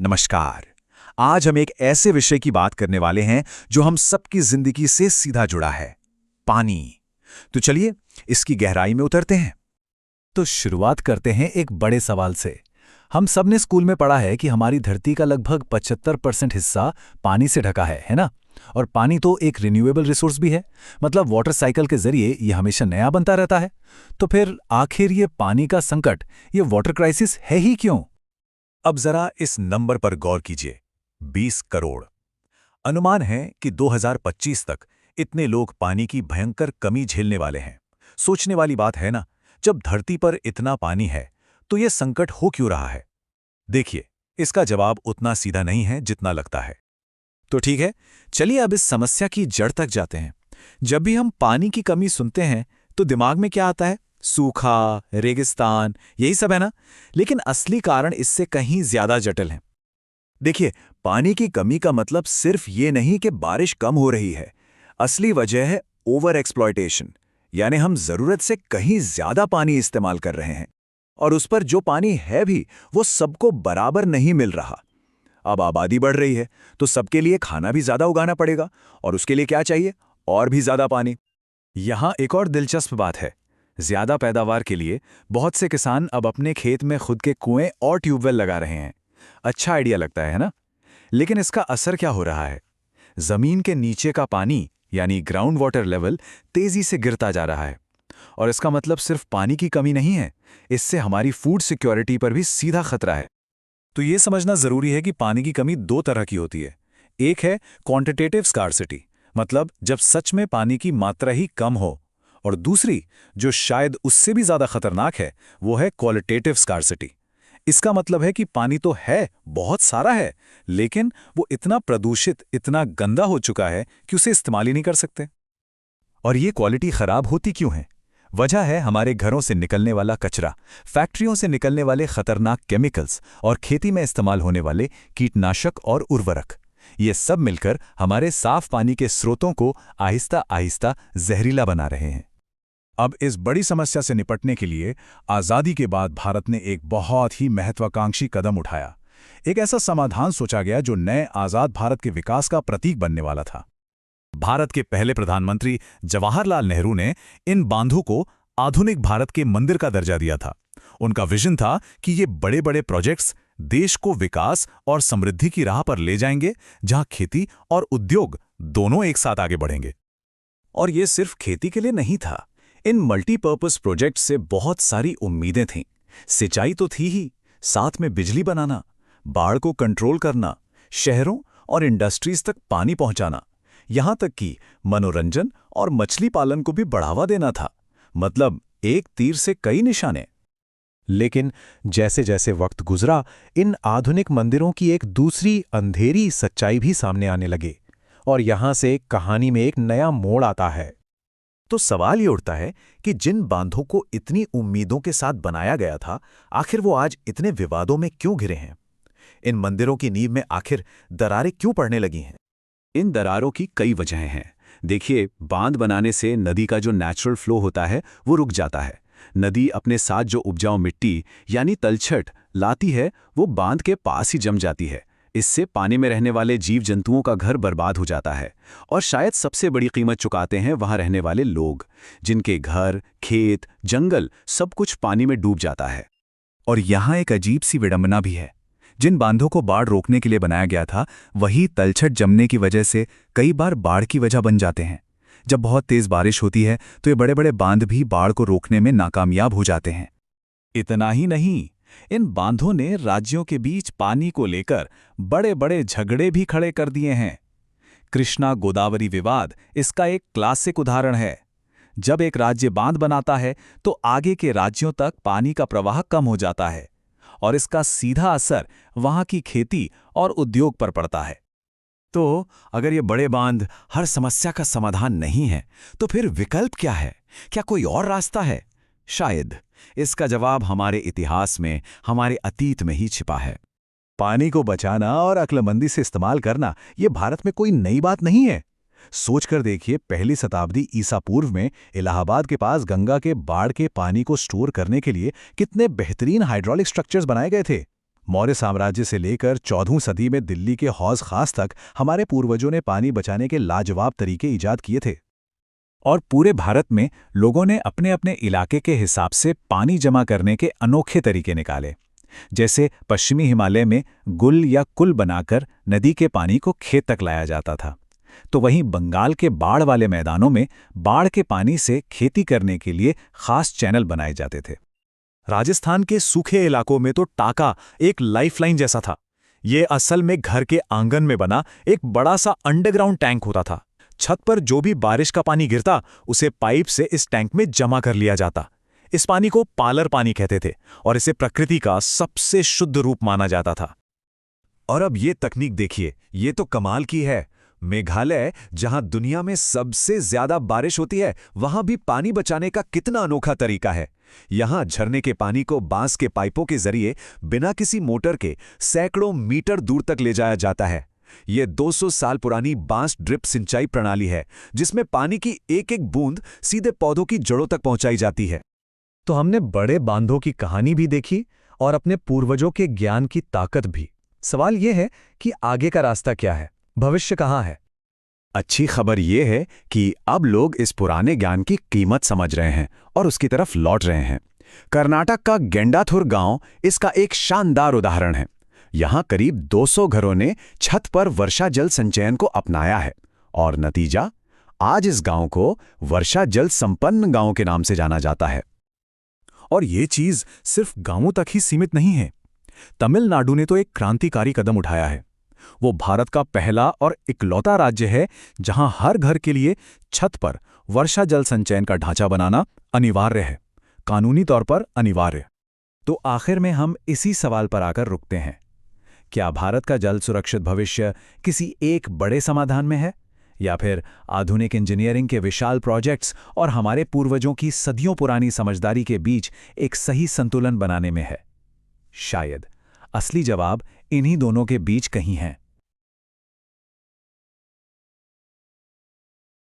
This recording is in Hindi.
नमस्कार। आज हम एक ऐसे विषय की बात करने वाले हैं जो हम सबकी जिंदगी से सीधा जुड़ा है, पानी। तो चलिए इसकी गहराई में उतरते हैं। तो शुरुआत करते हैं एक बड़े सवाल से। हम सब ने स्कूल में पढ़ा है कि हमारी धरती का लगभग 75% हिस्सा पानी से ढका है ना? और पानी तो एक रिन्यूएबल रिसोर्स भी है, मतलब वाटर साइकिल के जरिए ये हमेशा नया बनता रहता है। तो फिर आखिर ये पानी का संकट, ये वाटर क्राइसिस है ही क्यों? अब जरा इस नंबर पर गौर कीजिए, 20 करोड़। अनुमान है कि 2025 तक इतने लोग पानी की भयंकर कमी झेलने वाले हैं। सोचने वाली बात है ना, जब धरती पर इतना पानी है तो यह संकट हो क्यों रहा है? देखिए, इसका जवाब उतना सीधा नहीं है जितना लगता है। तो ठीक है, चलिए अब इस समस्या की जड़ तक जाते हैं। जब भी हम पानी की कमी सुनते हैं तो दिमाग में क्या आता है? सूखा, रेगिस्तान, यही सब है ना? लेकिन असली कारण इससे कहीं ज्यादा जटिल है। देखिए, पानी की कमी का मतलब सिर्फ ये नहीं कि बारिश कम हो रही है। असली वजह है ओवर एक्सप्लॉयटेशन, यानी हम जरूरत से कहीं ज्यादा पानी इस्तेमाल कर रहे हैं। और उस पर जो पानी है भी, वो सबको बराबर नहीं मिल रहा। अब आबादी बढ़ रही है तो सबके लिए खाना भी ज्यादा उगाना पड़ेगा, और उसके लिए क्या चाहिए? और भी ज्यादा पानी। यहाँ एक और दिलचस्प बात है। ज्यादा पैदावार के लिए बहुत से किसान अब अपने खेत में खुद के कुएं और ट्यूबवेल लगा रहे हैं। अच्छा आइडिया लगता है ना? लेकिन इसका असर क्या हो रहा है? जमीन के नीचे का पानी यानी ग्राउंड वाटर लेवल तेजी से गिरता जा रहा है। और इसका मतलब सिर्फ पानी की कमी नहीं है, इससे हमारी फूड सिक्योरिटी पर भी सीधा खतरा है। तो ये समझना जरूरी है कि पानी की कमी दो तरह की होती है। एक है क्वांटिटेटिव स्कार्सिटी, मतलब जब सच में पानी की मात्रा ही कम हो। और दूसरी, जो शायद उससे भी ज्यादा खतरनाक है, वो है क्वालिटेटिव स्कार्सिटी। इसका मतलब है कि पानी तो है, बहुत सारा है, लेकिन वो इतना प्रदूषित, इतना गंदा हो चुका है कि उसे इस्तेमाल ही नहीं कर सकते। और ये क्वालिटी खराब होती क्यों है? वजह है हमारे घरों से निकलने वाला कचरा, फैक्ट्रियों से निकलने वाले खतरनाक केमिकल्स और खेती में इस्तेमाल होने वाले कीटनाशक और उर्वरक। ये सब मिलकर हमारे साफ पानी के स्रोतों को आहिस्ता आहिस्ता जहरीला बना रहे हैं। अब इस बड़ी समस्या से निपटने के लिए आज़ादी के बाद भारत ने एक बहुत ही महत्वाकांक्षी कदम उठाया। एक ऐसा समाधान सोचा गया जो नए आज़ाद भारत के विकास का प्रतीक बनने वाला था। भारत के पहले प्रधानमंत्री जवाहरलाल नेहरू ने इन बांधों को आधुनिक भारत के मंदिर का दर्जा दिया था। उनका विजन था कि ये बड़े बड़े प्रोजेक्ट्स देश को विकास और समृद्धि की राह पर ले जाएंगे, जहां खेती और उद्योग दोनों एक साथ आगे बढ़ेंगे। और ये सिर्फ खेती के लिए नहीं था। इन मल्टीपर्पज प्रोजेक्ट्स से बहुत सारी उम्मीदें थीं। सिंचाई तो थी ही, साथ में बिजली बनाना, बाढ़ को कंट्रोल करना, शहरों और इंडस्ट्रीज तक पानी पहुंचाना, यहां तक कि मनोरंजन और मछली पालन को भी बढ़ावा देना था। मतलब एक तीर से कई निशाने। लेकिन जैसे जैसे वक्त गुजरा, इन आधुनिक मंदिरों की एक दूसरी अंधेरी सच्चाई भी सामने आने लगे। और यहां से कहानी में एक नया मोड़ आता है। तो सवाल ये उठता है कि जिन बांधों को इतनी उम्मीदों के साथ बनाया गया था, आखिर वो आज इतने विवादों में क्यों घिरे हैं? इन मंदिरों की नींव में आखिर दरारें क्यों पड़ने लगी हैं? इन दरारों की कई वजहें हैं। देखिए, बांध बनाने से नदी का जो नेचुरल फ्लो होता है वो रुक जाता है। नदी अपने साथ जो उपजाऊ मिट्टी यानी तलछट लाती है, वो बांध के पास ही जम जाती है। इससे पानी में रहने वाले जीव जंतुओं का घर बर्बाद हो जाता है। और शायद सबसे बड़ी कीमत चुकाते हैं वहां रहने वाले लोग, जिनके घर, खेत, जंगल सब कुछ पानी में डूब जाता है। और यहाँ एक अजीब सी विडंबना भी है। जिन बांधों को बाढ़ रोकने के लिए बनाया गया था, वही तलछट जमने की वजह से कई बार बाढ़ की वजह बन जाते हैं। जब बहुत तेज बारिश होती है तो ये बड़े बड़े बांध भी बाढ़ को रोकने में नाकामयाब हो जाते हैं। इतना ही नहीं, इन बांधों ने राज्यों के बीच पानी को लेकर बड़े बड़े झगड़े भी खड़े कर दिए हैं। कृष्णा गोदावरी विवाद इसका एक क्लासिक उदाहरण है। जब एक राज्य बांध बनाता है तो आगे के राज्यों तक पानी का प्रवाह कम हो जाता है, और इसका सीधा असर वहां की खेती और उद्योग पर पड़ता है। तो अगर ये बड़े बांध हर समस्या का समाधान नहीं है, तो फिर विकल्प क्या है? क्या कोई और रास्ता है? शायद इसका जवाब हमारे इतिहास में, हमारे अतीत में ही छिपा है। पानी को बचाना और अक्लमंदी से इस्तेमाल करना ये भारत में कोई नई बात नहीं है। सोचकर देखिए, पहली शताब्दी ईसा पूर्व में इलाहाबाद के पास गंगा के बाढ़ के पानी को स्टोर करने के लिए कितने बेहतरीन हाइड्रोलिक स्ट्रक्चर्स बनाए गए थे। मौर्य साम्राज्य से लेकर 14वीं सदी में दिल्ली के हौज खास तक हमारे पूर्वजों ने पानी बचाने के लाजवाब तरीके ईजाद किए थे। और पूरे भारत में लोगों ने अपने अपने इलाके के हिसाब से पानी जमा करने के अनोखे तरीके निकाले। जैसे पश्चिमी हिमालय में गुल या कुल बनाकर नदी के पानी को खेत तक लाया जाता था, तो वहीं बंगाल के बाढ़ वाले मैदानों में बाढ़ के पानी से खेती करने के लिए खास चैनल बनाए जाते थे। राजस्थान के सूखे इलाकों में तो टाका एक लाइफलाइन जैसा था। ये असल में घर के आंगन में बना एक बड़ा सा अंडरग्राउंड टैंक होता था। छत पर जो भी बारिश का पानी गिरता उसे पाइप से इस टैंक में जमा कर लिया जाता। इस पानी को पालर पानी कहते थे और इसे प्रकृति का सबसे शुद्ध रूप माना जाता था। और अब ये तकनीक देखिए, ये तो कमाल की है। मेघालय, जहां दुनिया में सबसे ज्यादा बारिश होती है, वहां भी पानी बचाने का कितना अनोखा तरीका है। यहां झरने के पानी को बांस के पाइपों के जरिए बिना किसी मोटर के सैकड़ों मीटर दूर तक ले जाया जाता है। यह 200 साल पुरानी बांस ड्रिप सिंचाई प्रणाली है, जिसमें पानी की एक एक बूंद सीधे पौधों की जड़ों तक पहुंचाई जाती है। तो हमने बड़े बांधों की कहानी भी देखी और अपने पूर्वजों के ज्ञान की ताकत भी। सवाल यह है कि आगे का रास्ता क्या है, भविष्य कहाँ है? अच्छी खबर यह है कि अब लोग इस पुराने ज्ञान की कीमत समझ रहे हैं और उसकी तरफ लौट रहे हैं। कर्नाटक का गेंडाथुर गांव इसका एक शानदार उदाहरण है। यहां करीब 200 घरों ने छत पर वर्षा जल संचयन को अपनाया है और नतीजा, आज इस गांव को वर्षा जल संपन्न गांव के नाम से जाना जाता है। और ये चीज सिर्फ गांवों तक ही सीमित नहीं है। तमिलनाडु ने तो एक क्रांतिकारी कदम उठाया है। वो भारत का पहला और इकलौता राज्य है जहां हर घर के लिए छत पर वर्षा जल संचयन का ढांचा बनाना अनिवार्य है, कानूनी तौर पर अनिवार्य। तो आखिर में हम इसी सवाल पर आकर रुकते हैं, क्या भारत का जल सुरक्षित भविष्य किसी एक बड़े समाधान में है, या फिर आधुनिक इंजीनियरिंग के विशाल प्रोजेक्ट्स और हमारे पूर्वजों की सदियों पुरानी समझदारी के बीच एक सही संतुलन बनाने में है? शायद असली जवाब इन्हीं दोनों के बीच कहीं है।